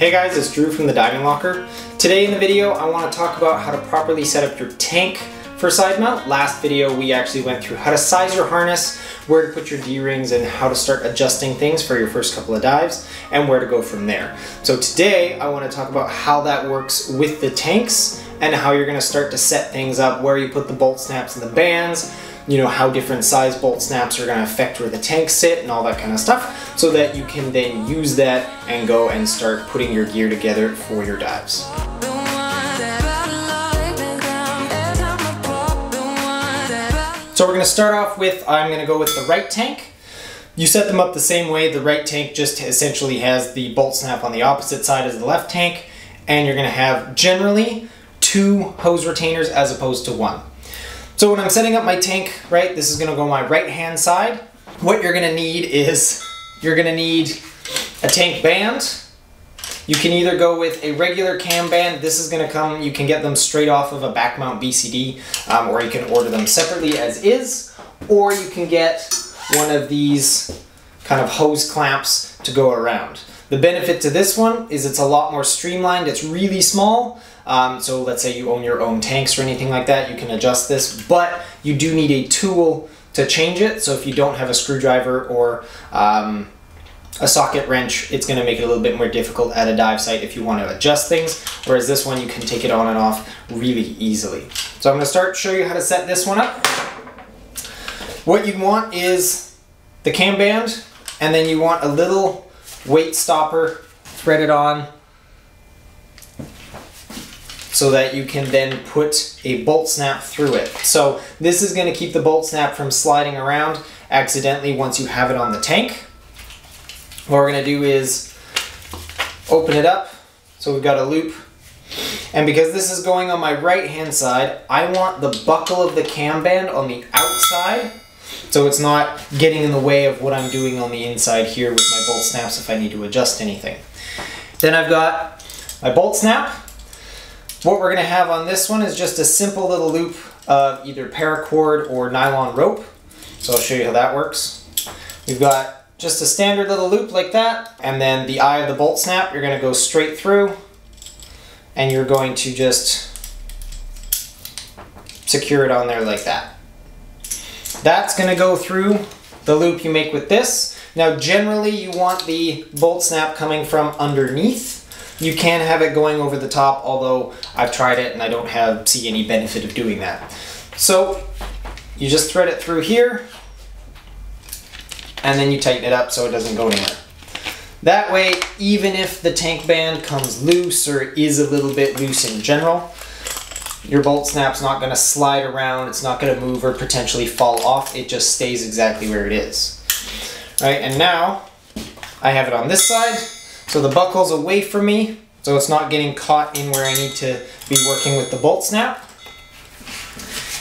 Hey guys, it's Drew from the Diving Locker. Today in the video I want to talk about how to properly set up your tank for side mount. Last video we actually went through how to size your harness, where to put your D-rings, and how to start adjusting things for your first couple of dives, and where to go from there. So today I want to talk about how that works with the tanks and how you're going to start to set things up, where you put the bolt snaps and the bands, you know, how different size bolt snaps are going to affect where the tanks sit and all that kind of stuff, so that you can then use that and go and start putting your gear together for your dives. So we're going to start off with, I'm going to go with the right tank. You set them up the same way. The right tank just essentially has the bolt snap on the opposite side as the left tank, and you're going to have generally 2 hose retainers as opposed to 1. So when I'm setting up my tank, right, this is going to go my right hand side. What you're going to need is, you're going to need a tank band. You can either go with a regular cam band. This is going to come, you can get them straight off of a back mount BCD, or you can order them separately as is, or you can get one of these kind of hose clamps to go around. The benefit to this one is it's a lot more streamlined. It's really small. So let's say you own your own tanks or anything like that, you can adjust this, but you do need a tool to change it. So if you don't have a screwdriver or a socket wrench, it's going to make it a little bit more difficult at a dive site if you want to adjust things, whereas this one you can take it on and off really easily. So I'm going to show you how to set this one up. What you want is the cam band, and then you want a little weight stopper threaded on so that you can then put a bolt snap through it. So this is going to keep the bolt snap from sliding around accidentally once you have it on the tank. What we're going to do is open it up. So we've got a loop. And because this is going on my right hand side, I want the buckle of the cam band on the outside, so it's not getting in the way of what I'm doing on the inside here with my bolt snaps if I need to adjust anything. Then I've got my bolt snap. What we're going to have on this one is just a simple little loop of either paracord or nylon rope. So I'll show you how that works. We've got just a standard little loop like that, and then the eye of the bolt snap, you're going to go straight through, and you're going to just secure it on there like that. That's going to go through the loop you make with this. Now generally you want the bolt snap coming from underneath. You can have it going over the top, although I've tried it and I don't see any benefit of doing that. So you just thread it through here, and then you tighten it up so it doesn't go anywhere. That way, even if the tank band comes loose or is a little bit loose in general, your bolt snap's not going to slide around, it's not going to move or potentially fall off, it just stays exactly where it is. Right, and now I have it on this side, so the buckle's away from me, so it's not getting caught in where I need to be working with the bolt snap.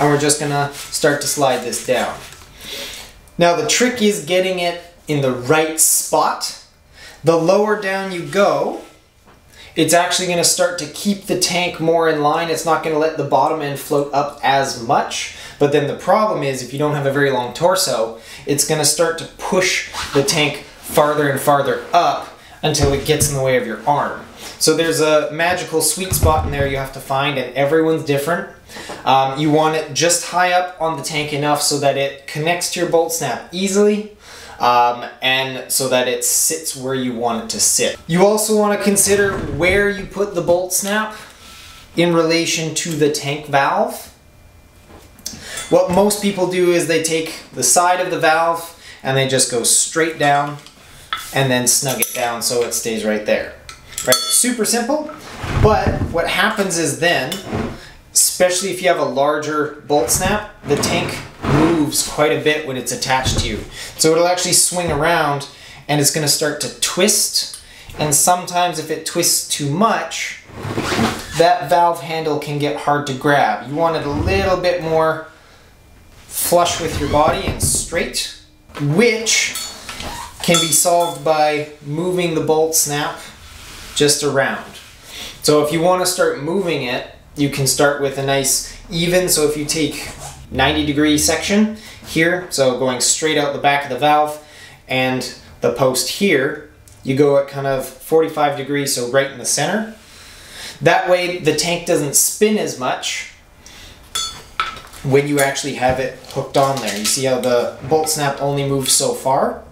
And we're just going to start to slide this down. Now the trick is getting it in the right spot. The lower down you go, it's actually going to start to keep the tank more in line. It's not going to let the bottom end float up as much. But then the problem is, if you don't have a very long torso, it's going to start to push the tank farther and farther up until it gets in the way of your arm. So there's a magical sweet spot in there you have to find, and everyone's different. You want it just high up on the tank enough so that it connects to your bolt snap easily, and so that it sits where you want it to sit. You also want to consider where you put the bolt snap in relation to the tank valve. What most people do is they take the side of the valve and they just go straight down and then snug it down so it stays right there. Right? Super simple, but what happens is then, especially if you have a larger bolt snap, the tank moves quite a bit when it's attached to you. So it'll actually swing around and it's going to start to twist, and sometimes if it twists too much, that valve handle can get hard to grab. You want it a little bit more flush with your body and straight, which can be solved by moving the bolt snap just around. So if you want to start moving it, you can start with a nice even, so if you take 90-degree section here, so going straight out the back of the valve, and the post here, you go at kind of 45 degrees, so right in the center. That way the tank doesn't spin as much when you actually have it hooked on there. You see how the bolt snap only moves so far?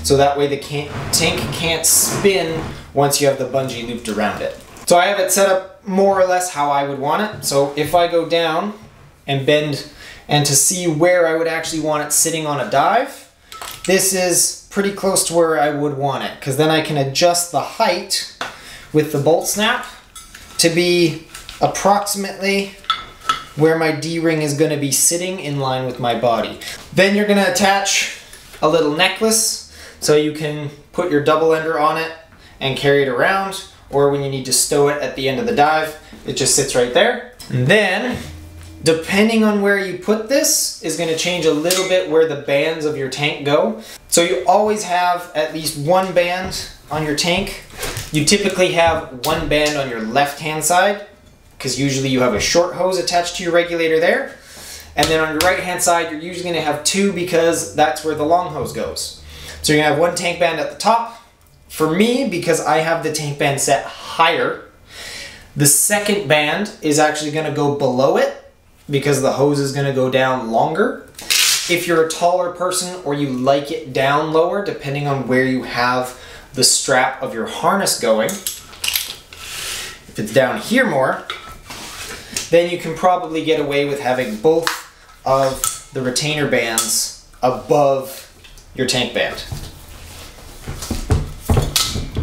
So that way the tank can't spin once you have the bungee looped around it. So I have it set up more or less how I would want it. So if I go down and bend, and to see where I would actually want it sitting on a dive, this is pretty close to where I would want it, because then I can adjust the height with the bolt snap to be approximately where my D-ring is going to be sitting in line with my body. Then you're going to attach a little necklace so you can put your double ender on it and carry it around, or when you need to stow it at the end of the dive, it just sits right there. And then, depending on where you put this, is going to change a little bit where the bands of your tank go. So you always have at least one band on your tank. You typically have one band on your left-hand side, because usually you have a short hose attached to your regulator there. And then on your right-hand side, you're usually going to have two, because that's where the long hose goes. So you're going to have one tank band at the top. For me, because I have the tank band set higher, the second band is actually going to go below it, because the hose is going to go down longer. If you're a taller person or you like it down lower, depending on where you have the strap of your harness going, if it's down here more, then you can probably get away with having both of the retainer bands above your tank band.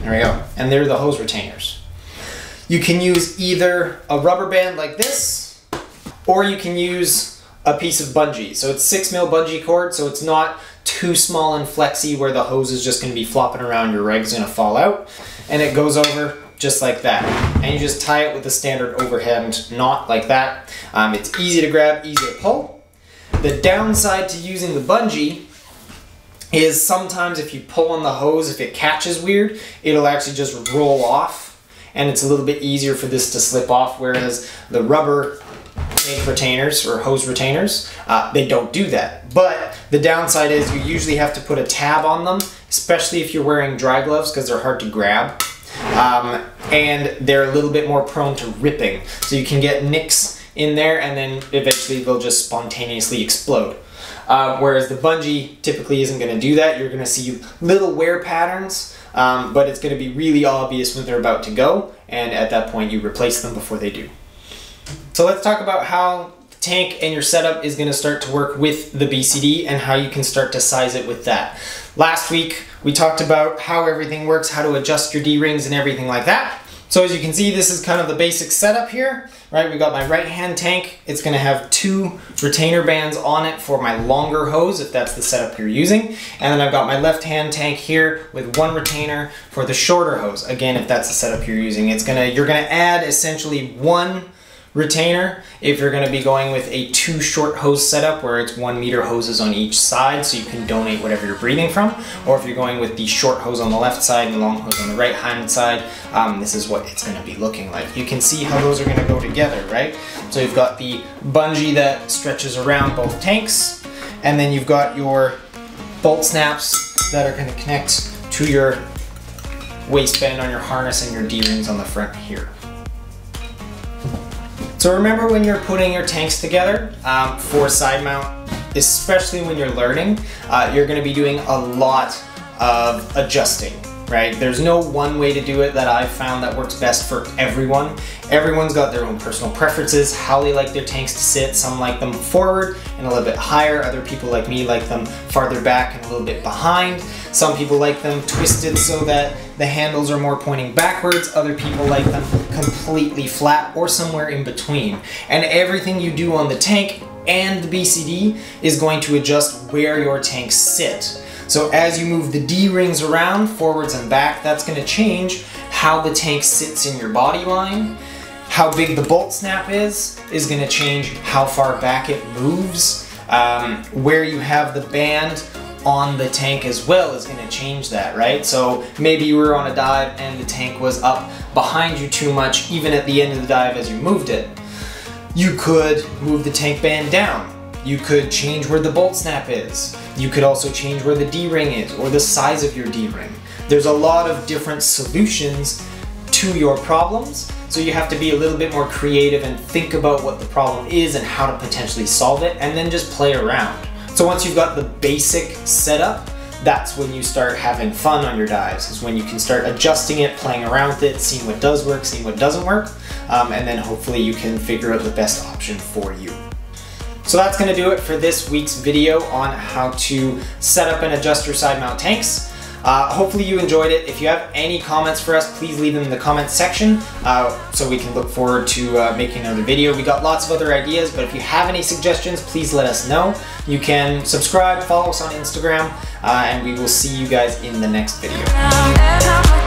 There we go. And they're the hose retainers. You can use either a rubber band like this, or you can use a piece of bungee. So it's 6mm bungee cord, so it's not too small and flexy where the hose is just going to be flopping around, your reg's going to fall out. And it goes over just like that. And you just tie it with a standard overhand knot like that. It's easy to grab, easy to pull. The downside to using the bungee is sometimes if you pull on the hose, if it catches weird, it'll actually just roll off. And it's a little bit easier for this to slip off, whereas the rubber tank retainers or hose retainers, they don't do that. But the downside is you usually have to put a tab on them, especially if you're wearing dry gloves, because they're hard to grab. And they're a little bit more prone to ripping. So you can get nicks in there and then eventually they'll just spontaneously explode. Whereas the bungee typically isn't going to do that. You're going to see little wear patterns, but it's going to be really obvious when they're about to go, and at that point you replace them before they do. So let's talk about how the tank and your setup is going to start to work with the BCD and how you can start to size it with that. Last week we talked about how everything works, how to adjust your D-rings and everything like that. So as you can see, this is kind of the basic setup here, right? We've got my right hand tank. It's going to have 2 retainer bands on it for my longer hose, if that's the setup you're using. And then I've got my left hand tank here with 1 retainer for the shorter hose. Again, if that's the setup you're using, you're going to add essentially 1 retainer if you're going to be going with a 2 short hose setup where it's 1 meter hoses on each side, so you can donate whatever you're breathing from. Or if you're going with the short hose on the left side and the long hose on the right hand side, this is what it's going to be looking like. You can see how those are going to go together, right? So you've got the bungee that stretches around both tanks, and then you've got your bolt snaps that are going to connect to your waistband on your harness and your D-rings on the front here. So remember, when you're putting your tanks together for side mount, especially when you're learning, you're going to be doing a lot of adjusting, right? There's no one way to do it that I've found that works best for everyone. Everyone's got their own personal preferences, how they like their tanks to sit. Some like them forward and a little bit higher. Other people like me like them farther back and a little bit behind. Some people like them twisted so that the handles are more pointing backwards. Other people like them completely flat or somewhere in between. And everything you do on the tank and the BCD is going to adjust where your tanks sit. So as you move the D-rings around, forwards and back, that's going to change how the tank sits in your body line. How big the bolt snap is going to change how far back it moves. Where you have the band on the tank as well is going to change that, right? So maybe you were on a dive and the tank was up behind you too much, even at the end of the dive as you moved it. You could move the tank band down. You could change where the bolt snap is. You could also change where the D-ring is or the size of your D-ring. There's a lot of different solutions to your problems, so you have to be a little bit more creative and think about what the problem is and how to potentially solve it, and then just play around. So once you've got the basic setup, that's when you start having fun on your dives, is when you can start adjusting it, playing around with it, seeing what does work, seeing what doesn't work, and then hopefully you can figure out the best option for you. So that's going to do it for this week's video on how to set up and adjust your side mount tanks. Hopefully you enjoyed it. If you have any comments for us, please leave them in the comments section so we can look forward to making another video. We got lots of other ideas, but if you have any suggestions, please let us know. You can subscribe, follow us on Instagram, and we will see you guys in the next video.